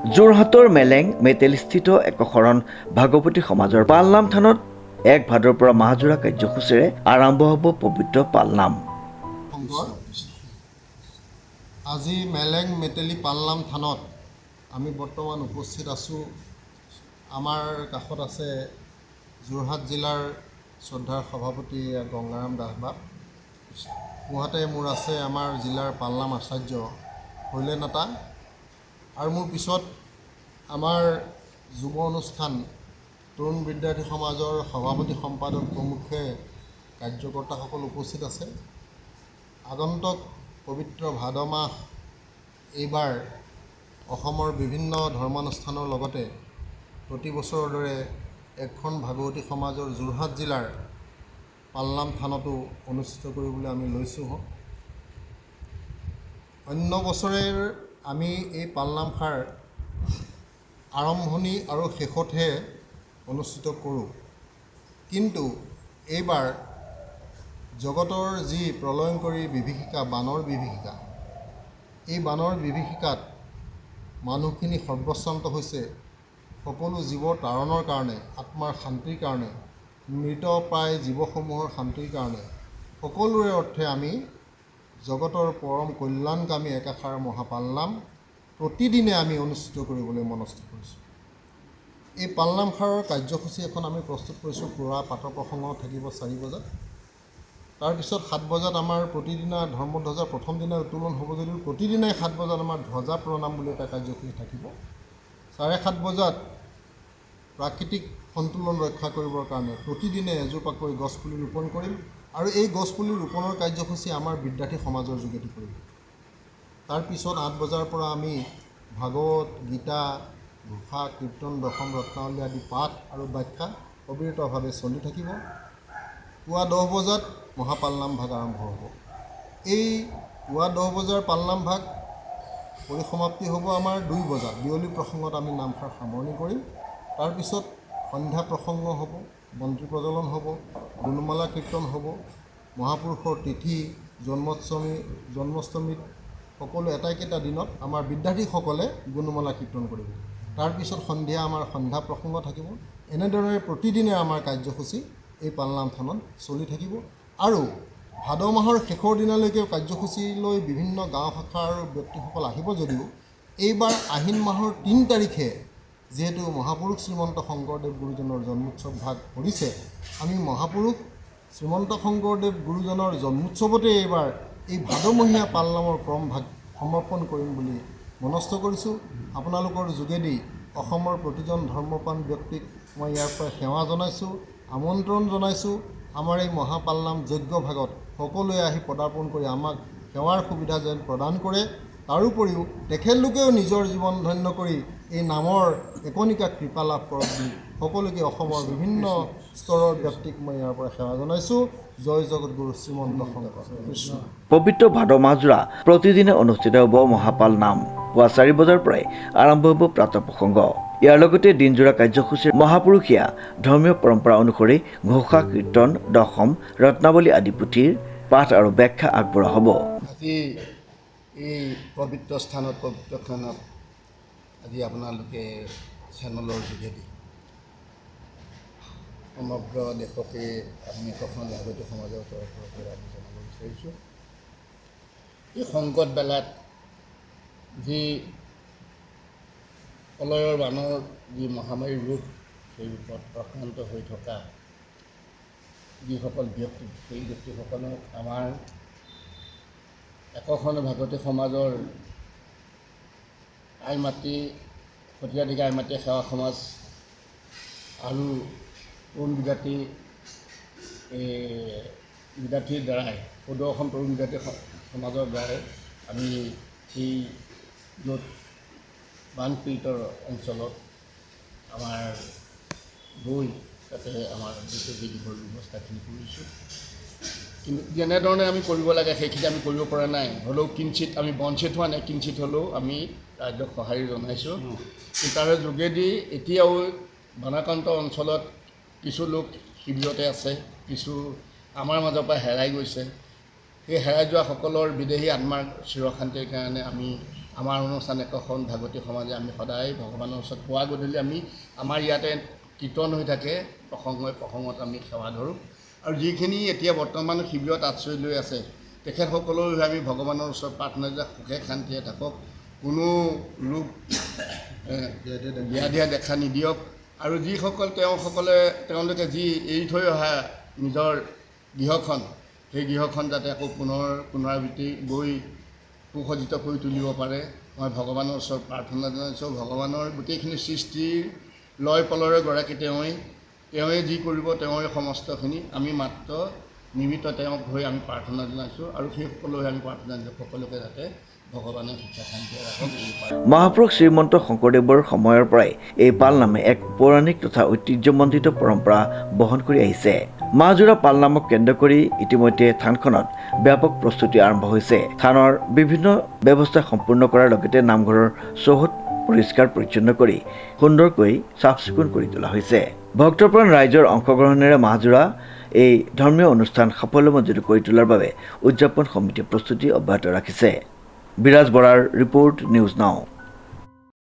যোৰহাটৰ মেলেং মেটেলস্থিত একশৰণ ভাগৱতী সমাজৰ পালনাম থানত 1 ভাদৰ পৰা মাহজোৰা কাৰ্যসূচীৰে আৰম্ভ হ'ব পবিত্ৰ পালনাম। আজি মেলেং মেটেলি পালনাম থানত আমি বৰ্তমান উপস্থিত আছোঁ। আমাৰ কাষত আছে যোৰহাট জিলাৰ শ্ৰদ্ধাৰ সভাপতি গংগাৰাম দাসবাব। পোহাতে মোৰ আছে আমাৰ জিলাৰ পালনাম আচাৰ্য শৈলেন নাথা, আৰু মোৰ পিছত আমাৰ যুৱ অনুষ্ঠান তৰুণ বিদ্যাৰ্থী সমাজৰ সভাপতি সম্পাদক প্ৰমুখ্যে কাৰ্যকৰ্তাসকল উপস্থিত আছে। আগন্তুক পবিত্ৰ ভাদ মাহ এইবাৰ অসমৰ বিভিন্ন ধৰ্মানুষ্ঠানৰ লগতে প্ৰতি বছৰৰ দৰে এখন ভাগৱতী সমাজৰ যোৰহাট জিলাৰ পালনাম থানতো অনুষ্ঠিত কৰিবলৈ আমি লৈছোঁ। অন্য বছৰে আমি এই পালনামষাৰ আৰম্ভণি আৰু শেষতহে অনুষ্ঠিত কৰোঁ, কিন্তু এইবাৰ জগতৰ যি প্ৰলয়ংকৰী বিভীষিকা, বানৰ বিভীষিকা, এই বানৰ বিভীষিকাত মানুহখিনি সৰ্বস্বান্ত হৈছে। সকলো জীৱৰ তাৰণৰ কাৰণে, আত্মাৰ শান্তিৰ কাৰণে, মৃতপ্ৰায় জীৱসমূহৰ শান্তিৰ কাৰণে সকলোৰে অৰ্থে আমি জগতৰ পৰম কল্যাণকামী একাষাৰ মহাপালনাম প্ৰতিদিনে আমি অনুষ্ঠিত কৰিবলৈ মনস্থ কৰিছোঁ। এই পালনামষাৰৰ কাৰ্যসূচী এখন আমি প্ৰস্তুত কৰিছোঁ। পুৱা পাঠৰ প্ৰসংগ থাকিব 4 বজাত। তাৰপিছত 7 বজাত আমাৰ প্ৰতিদিনা ধৰ্মধ্বজা প্ৰথম দিনা উত্তোলন হ'ব যদিও প্ৰতিদিনাই 7 বজাত আমাৰ ধ্বজা প্ৰণাম বুলি এটা কাৰ্যসূচী থাকিব। 7:30 বজাত প্ৰাকৃতিক সন্তুলন ৰক্ষা কৰিবৰ কাৰণে প্ৰতিদিনে এজোপাকৈ গছপুলি ৰোপণ কৰিম, আৰু এই গছপুলি ৰোপণৰ কাৰ্যসূচী আমাৰ বিদ্যাৰ্থী সমাজৰ যোগেদি কৰিম। তাৰপিছত 8 বজাৰ পৰা আমি ভাগৱত, গীতা, ঘোষা, কীৰ্তন, দশম ৰত্নাৱলী আদি পাঠ আৰু ব্যাখ্যা অবিৰতভাৱে চলি থাকিব। পুৱা 10 বজাত মহাপালনাম ভাগ আৰম্ভ হ'ব। এই পুৱা 10 বজাৰ পালনাম ভাগ পৰিসমাপ্তি হ'ব আমাৰ 2 বজাত। বিয়লি প্ৰসংগত আমি নামষাৰ সামৰণি কৰিম। তাৰপিছত সন্ধ্যা প্ৰসংগ হ'ব, বন্তি প্ৰজ্বলন হ'ব, গুণমালা কীৰ্তন হ'ব। মহাপুৰুষৰ তিথি, জন্মাষ্টমীত সকলো এটাইকেইটা দিনত আমাৰ বিদ্যাৰ্থীসকলে গুণমালা কীৰ্তন কৰিব। তাৰপিছত সন্ধিয়া আমাৰ সন্ধ্যা প্ৰসংগ থাকিব। এনেদৰে প্ৰতিদিনে আমাৰ কাৰ্যসূচী এই পালনাম থানত চলি থাকিব। আৰু ভাদ মাহৰ শেষৰ দিনালৈকে কাৰ্যসূচী লৈ বিভিন্ন গাঁও শাখাৰ ব্যক্তিসকল আহিব যদিও এইবাৰ আহিন মাহৰ 3 তাৰিখে যিহেতু মহাপুৰুষ শ্ৰীমন্ত শংকৰদেৱ গুৰুজনৰ জন্মোৎসৱ ভাগ পৰিছে, আমি মহাপুৰুষ শ্ৰীমন্ত শংকৰদেৱ গুৰুজনৰ জন্মোৎসৱতে এইবাৰ এই ভাদমহীয়া পালনামৰ ক্ৰম ভাগ সমৰ্পণ কৰিম বুলি মনস্থ কৰিছোঁ। আপোনালোকৰ যোগেদি অসমৰ প্ৰতিজন ধৰ্মপ্ৰাণ ব্যক্তিক মই ইয়াৰ পৰা সেৱা জনাইছোঁ, আমন্ত্ৰণ জনাইছোঁ। আমাৰ এই মহাপালনাম যজ্ঞ ভাগত সকলোৱে আহি পদাৰ্পণ কৰি আমাক সেৱাৰ সুবিধা যেন প্ৰদান কৰে। তাৰোপৰিও তেখেতলোকেও নিজৰ জীৱন ধন্য কৰি এই নামৰ একনিকা কৃপা লাভ কৰক বুলি সকলোকে অসমৰ বিভিন্ন স্তৰৰ ব্যক্তিক মই ইয়াৰ পৰা সেৱা জনাইছোঁ। জয় জগতগুৰু শ্ৰীমন্ত শংকৰ কৃষ্ণ। পবিত্ৰ ভাদ মাহজোৰা প্ৰতিদিনে অনুষ্ঠিত হ'ব মহাপাল নাম। পুৱা 4 বজাৰ পৰাই আৰম্ভ হ'ব প্ৰাতঃ প্ৰসংগ। ইয়াৰ লগতে দিনজোৰা কাৰ্যসূচীৰ মহাপুৰুষীয়া ধৰ্মীয় পৰম্পৰা অনুসৰি ঘোষা, কীৰ্তন, দশম ৰত্নাৱলী আদি পুথিৰ পাঠ আৰু ব্যাখ্যা আগবঢ়োৱা হ'ব। আজি এই পবিত্ৰ স্থানত আজি আপোনালোকে চেনেলৰ যোগেদি সমগ্ৰ দেশকে আমি একখন ভাগৱতী সমাজৰ তৰফৰ পৰা আমি জনাব বিচাৰিছোঁ। এই সংকট বেলাত যি প্ৰলয়ৰ বানৰ যি মহামাৰী ৰোগ, সেই ৰূপত আক্ৰান্ত হৈ থকা যিসকল ব্যক্তি, সেই ব্যক্তিসকলক আমাৰ একখন ভাগৱতী সমাজৰ আইমাতৃ সতীৰাধিকা আইমাতৃ সেৱা সমাজ আৰু তৰুণ বিদ্যাৰ্থীৰ দ্বাৰাই সদৌ অসম তৰুণ বিদ্যাৰ্থী সমাজৰ দ্বাৰাই আমি এই য'ত বানপীড়িত অঞ্চলত আমাৰ গৈ তাতে আমাৰ যিটো বিধিৰ ব্যৱস্থাখিনি কৰিছোঁ। কিন্তু যেনেধৰণে আমি কৰিব লাগে সেইখিনি আমি কৰিব পৰা নাই। হ'লেও কিঞ্চিত আমি বঞ্চিত হোৱা নাই, কিঞ্চিত হ'লেও আমি ৰাইজক সঁহাৰি জনাইছোঁ। কিন্তু তাৰে যোগেদি এতিয়াও বানাক্ৰান্ত অঞ্চলত কিছু লোক শিবিৰতে আছে, কিছু আমাৰ মাজৰ পৰা হেৰাই গৈছে। সেই হেৰাই যোৱা সকলৰ বিদেহী আত্মাৰ চিৰশান্তিৰ কাৰণে আমি আমাৰ অনুষ্ঠান একোখন ভাগৱতী সমাজে আমি সদায় ভগৱানৰ ওচৰত পুৱা গধূলি আমি আমাৰ ইয়াতে কীৰ্তন হৈ থাকে, প্ৰসংগত আমি সেৱা ধৰোঁ। আৰু যিখিনি এতিয়া বৰ্তমান শিবিৰত আশ্ৰয় লৈ আছে তেখেতসকলৰ হৈ আমি ভগৱানৰ ওচৰত প্ৰাৰ্থনা যে সুখে শান্তিৰে থাকক, কোনো ৰোগ ব্যাধিয়ে দেখা নিদিয়ক। আৰু যিসকল তেওঁলোকে যি এৰি থৈ অহা নিজৰ গৃহখন, সেই গৃহখন যাতে আকৌ পুনৰাবৃত্তি গৈ সুসজ্জিত কৰি তুলিব পাৰে, মই ভগৱানৰ ওচৰত প্ৰাৰ্থনা জনাইছোঁ। ভগৱানৰ গোটেইখিনি সৃষ্টিৰ লয় পলৰে গৰাকী তেওঁৱে যি কৰিব তেওঁৱে সমস্তখিনি, আমি মাত্ৰ নিমিত্ত তেওঁক হৈ আমি প্ৰাৰ্থনা জনাইছোঁ। আৰু সেই সকলোৱে আমি প্ৰাৰ্থনা জনাইছোঁ সকলোকে যাতে ভগৱানে শিক্ষা শান্তি ৰাখক। মহাপুৰুষ শ্ৰীমন্ত শংকৰদেৱৰ সময়ৰ পৰাই এই পালনামে এক পৌৰাণিক তথা ঐতিহ্যমণ্ডিত পৰম্পৰা বহন কৰি আহিছে। মাহজোৰা পালনামক কেন্দ্ৰ কৰি ইতিমধ্যে থানখনত ব্যাপক প্ৰস্তুতি আৰম্ভ হৈছে। থানৰ বিভিন্ন ব্যৱস্থা সম্পূৰ্ণ কৰাৰ লগতে নামঘৰৰ চৌহদ পৰিষ্কাৰ পৰিচ্ছন্ন কৰি সুন্দৰকৈ চাফ চিকুণ কৰি তোলা হৈছে। ভক্তপ্ৰাণ ৰাইজৰ অংশগ্ৰহণেৰে মাহজোৰা এই ধৰ্মীয় অনুষ্ঠান সাফল্যমণ্ডিত কৰি তোলাৰ বাবে উদযাপন সমিতিয়ে প্ৰস্তুতি অব্যাহত ৰাখিছে। বিৰাজ বৰাৰ ৰিপৰ্ট, নিউজ নাও।